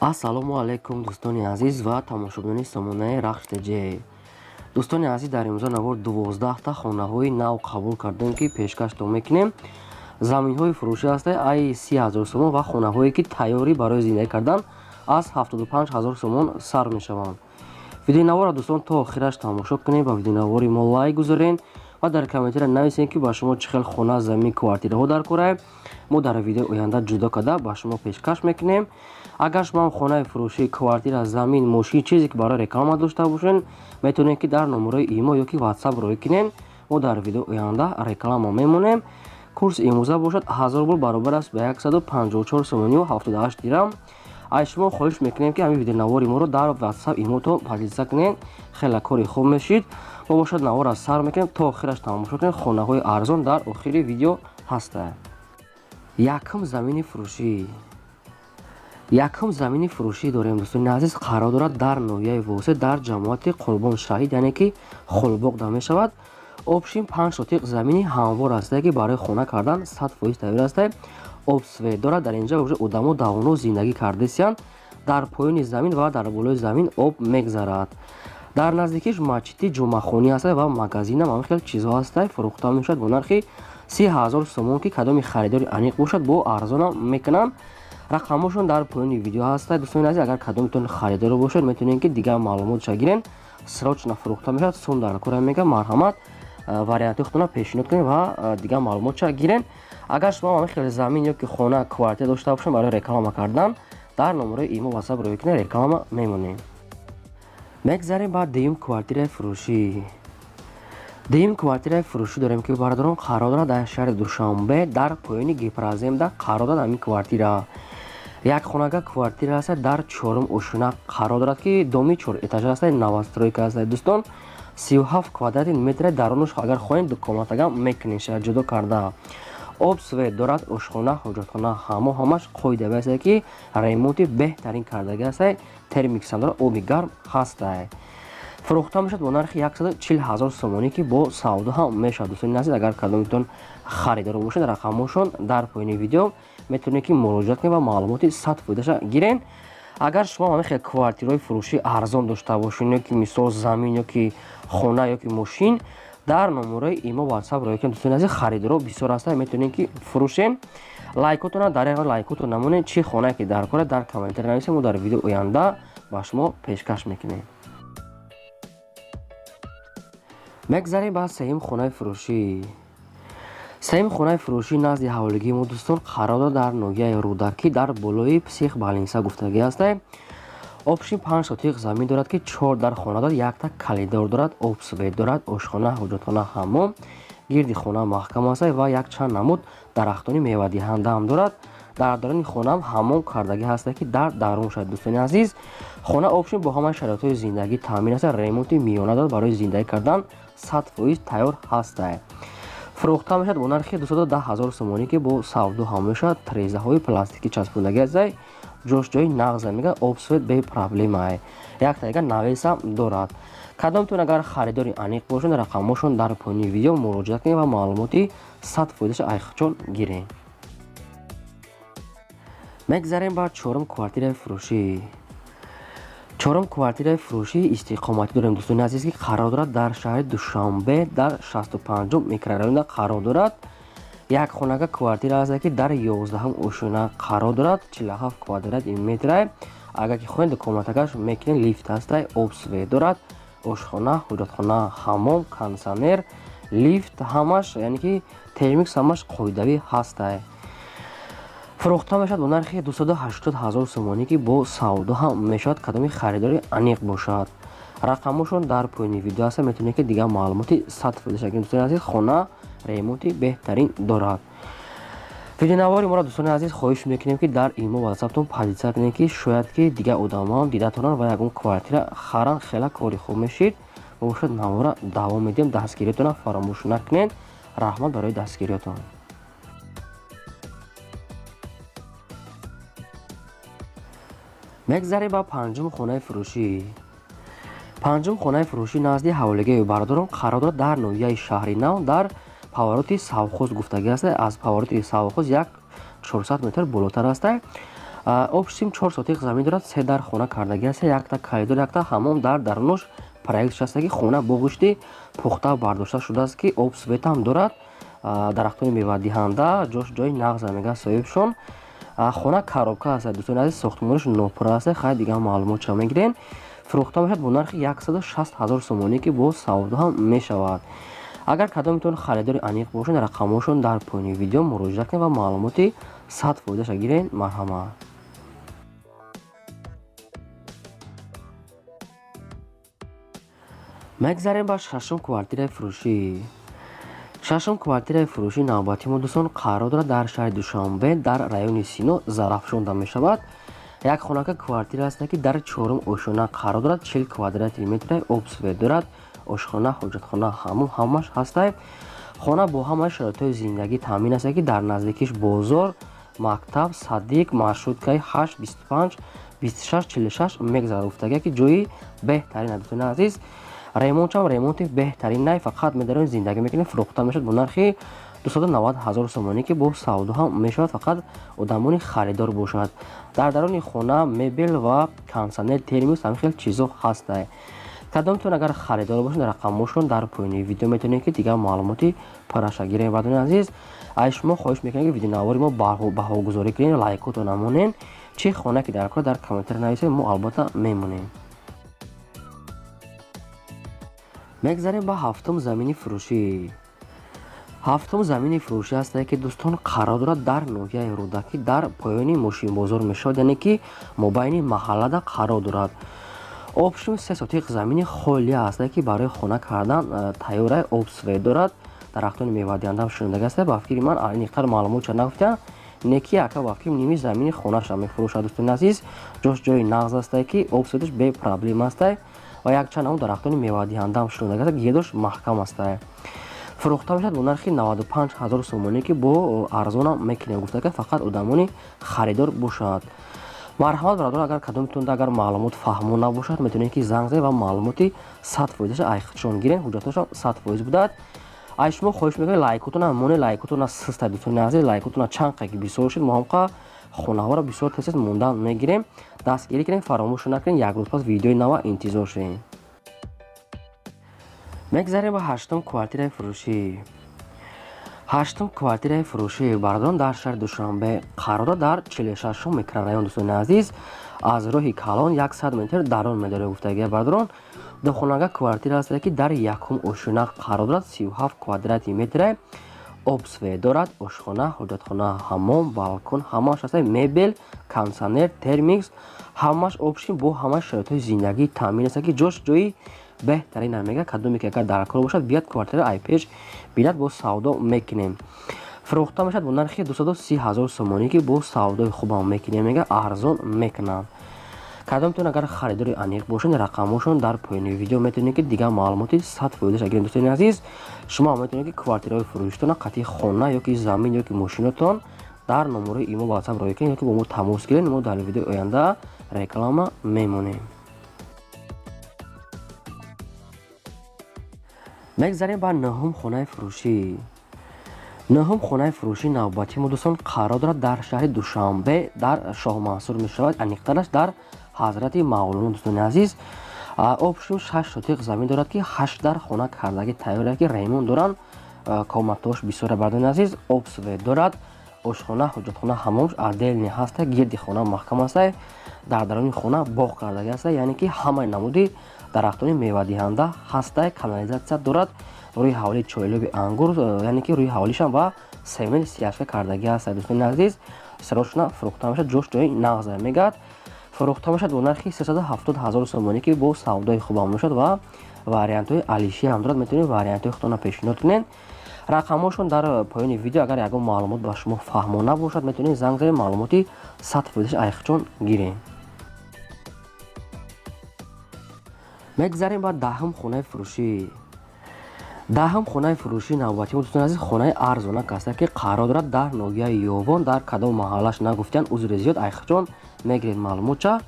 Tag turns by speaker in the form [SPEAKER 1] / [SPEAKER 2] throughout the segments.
[SPEAKER 1] ассалому алайкум дӯстони азиз ва тамошобинони сомонаи RAHSH TJ. дӯстони азиз, дар имрӯза навор 12 хонаҳои нав қабул кардем ки пешкаштон мекунем. заминҳои фурӯшӣ аст ай 30,000 сомон ва хонаҳое ки тайёрӣ барои зиндагӣ кардан аз 75,000 сомон сар мешаванд. видеонавора дӯстон то охираш тамошо кунед, ба видеонавори мо лайк гузорен ва дар комментария нависен ки ба шумо чӣ хел хона, замин, квартираҳо дар кора. мо дар видеои оянда ҷудо карда ба шумо пешкаш мекунем. агар шумо хонаи фурӯшӣ, квартира, замин, мошин чизе ки барои реклама дошта бошен, метавонед ки дар номерои имо ё ки WhatsApp рой кунен. мо дар видеои оянда реклама мемонем. курси имрӯза бошад 1000 рубл баробар аст ба 154 сомони ва 78 дирам. ай шумо хоҳиш мекунем ки ҳамин видеонавори моро дар WhatsApp имотон подписа кунед. хеле кори хуб мешид. мо бошад навора сар мекунем то охираш тамошо кунед. хонаҳои арзон дар охири видео ҳаста. якум замини фурӯшӣ. якум замини фурӯшӣ дорем дӯстони азиз, қарор дорад дар ноҳияи восед дар ҷамоати қурбон шаҳид, яъне ки холбоғ да мешавад. обшин 5 сотиқ замини ҳамвор аст ки барои хона кардан 100% тайёр аст. обсвет дорад. дар инҷа одамо давоно зиндагӣ кардесиянд. дар поёни замин ва дар болои замин об мегзарад. дар наздикиш масҷиди ҷумъахонӣ аст ва магазинам ҳамин хел чизҳо аст. фурӯхта мешавад бо нархи 30,000 сомон ки кадоми харидори аниқ бошад бо арзонам мекунанд. рақамошон дар поёни видео ҳаст. дӯстони азиз, агар кадомитон харидор бошед, метавонед ки дигар маълумотша гирен. срочна фурӯхта мешавад, сум дар кора мега. марҳамат, варианти худтона пешниҳод кунед ва дигар маълумотша гирен. агар шумо ҳамин хел замин ё ки хона, квартира дошта бошед, барои реклама кардан дар номерои имо WhatsApp рой кунед, реклама мемонем. мегзарем ба дуюм квартираи фурӯшӣ. дуюм квартираи фурӯшӣ дорем ки бародарон қарор дорад дар шаҳри Душанбе дар поёни гипраземда қарор дорад ҳамин квартира. як хонага квартира аст дар 4 ошина қарор дорад ки доми 4 этажа аст, новостройка аст. дӯстон 37 квадрати метр даронаш агар хоҳед комнатага мекунед шаҳр ҷудо карда. об свет дорад, ошхона, ҳоҷатхона, ҳамаш қоидави аст ки ремонти беҳтарин кардагӣ аст. термиксам дорад, оби гарм ҳаст. фурӯхта мешавад бо нархи 140,000 сомонӣ ки бо савдо ҳам мешавад. дӯстони азиз, агар кадомитон харидор бошед, рақамошон дар поёни видео метавонед ки муроҷиат кунед ва маълумоти 100%ша гирен. агар шумо ҳамин хел квартираҳои фурӯшӣ арзон дошта бошед, ё ки мисол замин, ё ки хона, ё ки мошин, дар номерои имо WhatsApp рой кунед. дӯстони азиз, харидорҳо бисёр аст, метавонед ки фурӯшен. лайкотона дар яғ лайкотон намонед. чӣ хонае ки дар кора дар комментария нависед. мо дар видеои оянда ба шумо пешкаш мекунем. мегзарем ба сеюм хонаи фурӯшӣ. сеюм хонаи фурӯшӣ назди ҳавлигии мо дӯстон қарор дорад дар ноҳияи рӯдакӣ дар болои псих балинса гуфтагӣ аст. обшин 5 сотиқ замин дорад ки 4 дар хона дорад, якта калидор дорад, обсвет дорад, ошхона, ҳоҷатхона, ҳаммом, гирди хона маҳкам аст ва як чанд намуд дарахтони мевадиҳандаам дорад. дар дарони хонаам ҳаммом кардагӣ ҳаст ки дар дарун шад. дӯстони азиз, хона обшин бо ҳамаи шароитҳои зиндагӣ таъмин аст. ремонти миёна дорад, барои зиндагӣ кардан 100% тайёр ҳаст. фурӯхта мешавад бо нархи 210,000 сомонӣ ки бо савдо ҳам мешавад. трезаҳои пластикӣ часпондагӣ аст. ҷош ҷои нағза мега, обсвет бе проблема. якта дигар навесам дорад. кадомитон агар харидори аниқ бошед, рақамошон дар поёни видео муроҷиат кунед ва маълумоти 100%ша айхчон гиред. мегзарем ба чорум квартираи фурӯшӣ. чорум квартираи фурӯшии истиқоматӣ дорем дӯстони азиз ки қарор дорад дар шаҳри Душанбе дар 65 микрорайонда қарор дорад. як хонага квартира аст ки дар 11 ошина қарор дорад, 47 квадрати метр. агар ки хоҳед комнатагаш мекунед, лифт аст, обсвет дорад, ошхона, ҳоҷатхона, ҳаммом, кондитсионер, лифт ҳамаш, яъне ки термикс ҳамаш қоидави ҳаст. фурӯхта мешавад бо нархи 280,000 сомонӣ ки бо савдо ҳам мешавад, кадоми харидори аниқ бошад. рақамошон дар поёни видео аст. метавонед ки дигар маълумоти 100%ша гиред. дӯстони азиз, хона ремонти беҳтарин дорад. видеонавори моро дӯстони азиз хоҳиш мекунем ки дар имо WhatsAppтон подписа кунед ки шояд ки дигар одамо дидатонанд ва ягон квартира харанд. хела кори хуб мешид. бошад навора давом медиҳем. дастгириётона фаромӯш накунед. раҳмат барои дастгириётон. мегзарем ба панҷум хонаи фурӯшӣ. панҷум хонаи фурӯшӣ назди ҳавлигии бародарон қарор дорад дар ноҳияи шаҳри нав дар павароти савхоз гуфтагӣ аст. аз павароти савхоз як 400 метр болотар аст. обшим 4 сотиқ замин дорад, 3 дар хона кардагӣ аст, якта коридор, якта ҳаммом, дар дарунаш проект шудааст ки хона бо гӯшти пухта бардошта шудааст ки об свет ҳам дорад, дарахтони мевадиҳанда ҷош ҷои нағз мега соҳибшон. хона коробка аст дӯстони азиз, сохтмонаш нопур аст, хай дигар маълумотша мегирен. фурӯхта мешавад бо нархи 160 000 сомонӣ ки бо савдо ҳам мешавад. агар кадомитон харидори аниқ бошед, рақамошон дар поини видео муроҷиат кунед ва маълумоти 100% гирен. марҳамат. мегзарем ба шашум квартираи фурӯшӣ. шашум квартираи фурӯши навбати мо дӯстон қарор дорад дар шаҳри Душанбе дар райони Сино зарафшонда мешавад. як хонака квартира аст ки дар 4 ошона қарор дорад, 40 квадратли метр, об свет дорад, ошхона, ҳоҷатхона, ҳаммом ҳамаш ҳастад. хона бо ҳамаи шароитҳои зиндагӣ таъмин аст ки дар наздикиш бозор, мактаб, садиқ, маршруткаи 8, 25, 26, 46 мегзарад уфтага ки ҷои беҳтарин аст дӯстони азиз. ремонтам ремонти беҳтарин най, фақат медарем зиндагӣ мекунем. фурӯхта мешавад бо нархи 290 000 сомонӣ ки бо савдо ҳам мешавад, фақат одамони харидор бошад. дар даруни хона мебел ва кондитсионер, термос, ҳамин хел чизо ҳастад. кадомитон агар харидор бошед, рақамошон дар поини видео метавонед ки дигар маълумоти параша гирем. бадони азиз, аз шумо хоҳиш мекунем ки видеонавори мо баҳогузорӣ кунед, лайкото намонед. чӣ хона ки дар кор дар комментар нависед, мо албатта мемонем. мегзарем ба ҳафтум замини фурӯшӣ. ҳафтум замини фурӯшӣ аст ки дӯстон қарор дорад дар ноҳияи рӯдакӣ дар поёни мошинбозор мешавад, яъне ки мобайни маҳаллада қарор дорад. обшим 3 сотиқ замини холия аст ки барои хона кардан тайёра об свет дорад, дарахтони мевадиҳандам шундаги аст. ба фикри ман аниқтар маълумотша нагуфтам, неки ака ба фикри ними замини хонаша мефурӯшад дӯстони азиз. ҷош ҷои нағз аст ки об светаш бе проблем аст ва якчанд ҳам дарахтони мевадиҳандам шундаги аст, гедош маҳкам аст. фурӯхта мешавад бо нархи 95 000 сомонӣ ки бо арзонам мекунем гуфта ки фақат одамони харидор бошад. марҳамат бародор, агар кадомитон агар маълумот фаҳмо набошад, метавонед ки занг занед ва маълумоти 100% айхчон гирен, ҳуҷҷатошам 100% будад. аз шумо хоҳиш мекунем лайкотона моне, лайкотона систа дӯстони азиз, лайкотона чанд қайки бисёр шуд, мо ҳамқа хонаҳоро бисёр тез мондан мегирем. дастгирӣ кунед, фаромӯш накунед, як рӯз пас видеои нава интизор шудем. мегзарем ба ҳаштум квартираи фурӯшӣ. ҳаштум квартираи фурӯшӣ бардорон дар шаҳри Душанбе қарор дорад дар 46 микрорайон дӯстони азиз, аз роҳи калон 100 метр дарон медорад гуфтагия бардорон. духонага квартира аст ки дар якум ошона қарор дорад, 37 квадратли метр, об свет дорад, ошхона, ҳоҷатхона, ҳаммом, балкон ҳамаш аст, мебел, кондитсионер, термикс ҳамаш обшим бо ҳамаи шароитҳои зиндагӣ таъмин аст ки ҷош ҷои беҳтарин намега. кадоме ки агар дар кор бошад, биёд квартира айпеш бинад бо савдо мекунем. фурӯхта мешавад бо нархи 230 000 сомонӣ ки бо савдои хубам мекунем, мега арзон мекунанд. кадомитон агар харидори аниқ бошед, рақамошон дар поини видео метавонед ки дигар маълумоти 100% гирем. дӯстони азиз, шумо метавонед ки квартираҳои фурӯштона қатъи хона ёки замин ёки мошинотон дар номерои имо ватсап роё кунед ёки бо мо тамос гиред. мо дар видеои оянда реклама мемонем. мегзарем ба ноҳум хонаи фурӯшӣ. ноҳум хонаи фурӯшӣ навбати мо дӯстон қарор дорад дар шаҳри Душанбе дар Шоҳмансур мешавад, аниқтараш дар ҳазрати Мавлоно. дӯстони азиз, обшим 6 сотиқ замин дорад ки 8 дар хона кардаги тайёра ки ремонт доранд, коматош бисёра. бардони азиз, об свет дорад, ошхона, ҳоҷатхона ҳамомш отдельне ҳаст, гирди хона маҳкам аст, дар даруни хона боғ кардаги аст, яъне ки ҳамаи намуди дарахтони мевадиҳанда ҳаста, канализатсия дорад, рӯи ҳавли чойлоби ангур, яъне ки рӯи ҳавлишам ва семен сияшка кардаги аст. дӯстони азиз, сарошна фурӯхта мешавад, ҷош ҷои нағз мегад. фурӯхта мешавад бо нархи 370 000 сомонӣ ки бо савдои хубам мешавад ва вариантҳои алишия ҳам дорад, метавонед вариантҳои худтона пешниҳод кунед. рақамошон дар поёни видео, агар ягон маълумот ба шумо фаҳмо набошад, метавонед занг занед, маълумоти 100% айхчон гирем. мегзарем ба даҳум хонаи фурӯшӣ. даҳум хонаи фурӯшӣ навбати мо дӯстони азиз, хонаи арзонак аст ки қарор дорад дар ноҳияи ёвон, дар кадом маҳаллаш нагуфтан, узри зиёд айхчон мегиред маълумотча.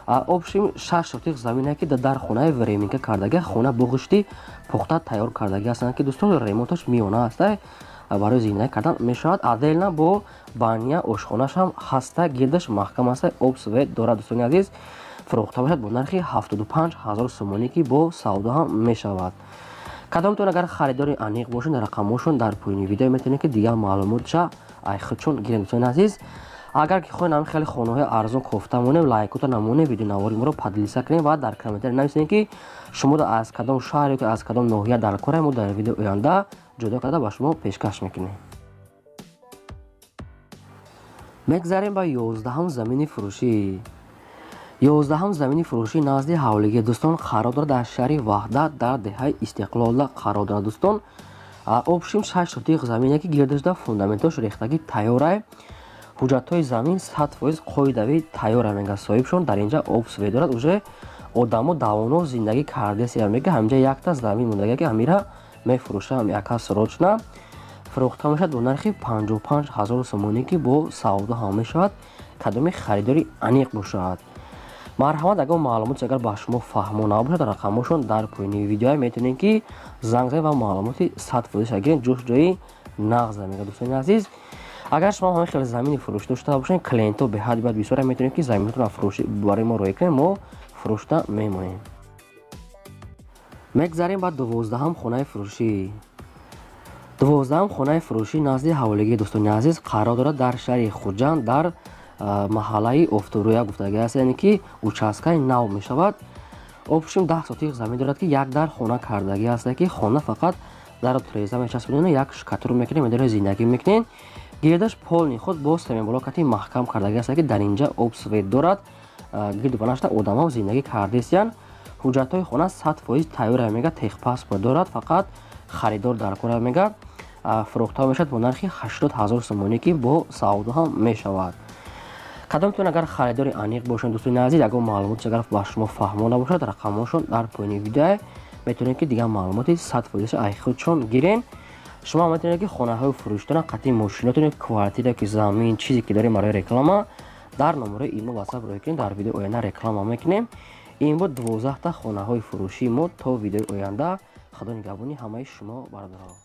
[SPEAKER 1] обшим 6 сотиқ замине ки дар хонаи временка кардаги, хона бо ғишти пухта тайёр кардаги ҳастанд ки дӯстон ремонташ миёна аст. барои зиндагӣ кардан мешавад. Аделна бо бания ошхонаш ҳам ҳаста, гирдаш маҳкам аста, обсвет дорад. Дӯстони азиз, фурӯхта бошад бо нархи 75 000 сомонӣ ки бо савдо ҳам мешавад. Кадомтон агар харидори аниқ бошед, рақамошон дар поини видео метавонед ки дигар маълумотша ай худшон гиред. Дӯстони азиз, агар ки хоҳед ҳамин хеле хонаҳои арзон кофта монем, лайкота намонем, видеонавори моро падлиса кунем ва дар комментар нависем ки шумо аз кадом шаҳр ё ки аз кадом ноҳия дар кора, мо дар видео оянда ҷудо карда ба шумо пешкаш мекунем. мегзарем ба 11ам замини фурӯшӣ. 11ам замини фурӯшӣ назди ҳавлиги дӯстон қарор дорад дар шаҳри ваҳдат дар деҳаи истиқлол қарор дорад. дӯстон обшим 6 сотиқ замине ки гирдашда фундаментош рехтагӣ тайёрае. ҳуҷҷатҳои замин 100% қоидави тайёра мега соҳибшон дар инҷа обсве дорад. уже одамо давоно зиндагӣ кардесия мега ҳаминҷа якта замин мондаги ки амира мефурӯшам якас рочна фурӯхта мешавад бо нархи 55 000 сомонӣ ки бо савдо ҳам мешавад. кадоми харидори аниқ бошад. марҳамат, агар маълумоти агар ба шумо фаҳмо набошад, рақамошон дар поини видео метавонед ки занг занед ва маълумоти 100% гиред. ҷӯш ҷои нағза мега. дӯстони азиз, агар шумо ҳамин хеле замини фурӯшӣ дошта бошед, клиентҳо беҳад бисёре метавонед ки заминотонро фурӯшӣ барои мо роя кунед, мо фурӯшта мемоем. мегзарем ба 12ам хонаи фурӯшӣ. 12ам хонаи фурӯшӣ назди ҳавлиги дӯстони азиз қарор дорад дар шаҳри хуҷанд дар маҳаллаи офторӯя гуфтагӣ аст, яъне ки участкаи нав мешавад. обшим 10 сотиқ замин дорад ки як дар хона кардагӣ аст ки хона фақат дар треза мечаспонед, як шкатур мекунед, медарои зиндагӣ мекунед. гирдаш полни худ бо семиблокати маҳкам кардагӣ аст ки дар инҷа обсвет дорад. гирду банашта одамо зиндагӣ кардесиян. ҳуҷҷатҳои хона 100% тайёра мега, техпаспорт дорад, фақат харидор дар кора мега. фурӯхта мешавад бо нархи 80 000 сомонӣ ки бо савдо ҳам мешавад. кадомтон агар харидори аниқ бошед, дӯстони азиз, агар маълумоти агар ба шумо фаҳмо набошад, рақамошон дар поини видео метавонед ки дигар маълумоти 100% ай худшон гирен. шумо метавонед ки хонаҳои фурӯштона қатъи мошинотон, квартира ки замин чизе ки дорем барои реклама дар номерои имо ватсап роя кунед. дар видеои оянда реклама мекунем. ин бод 12та хонаҳои фурӯшии мо. то видеои оянда, худо нигаҳбони ҳамаи шумо бародарҳо.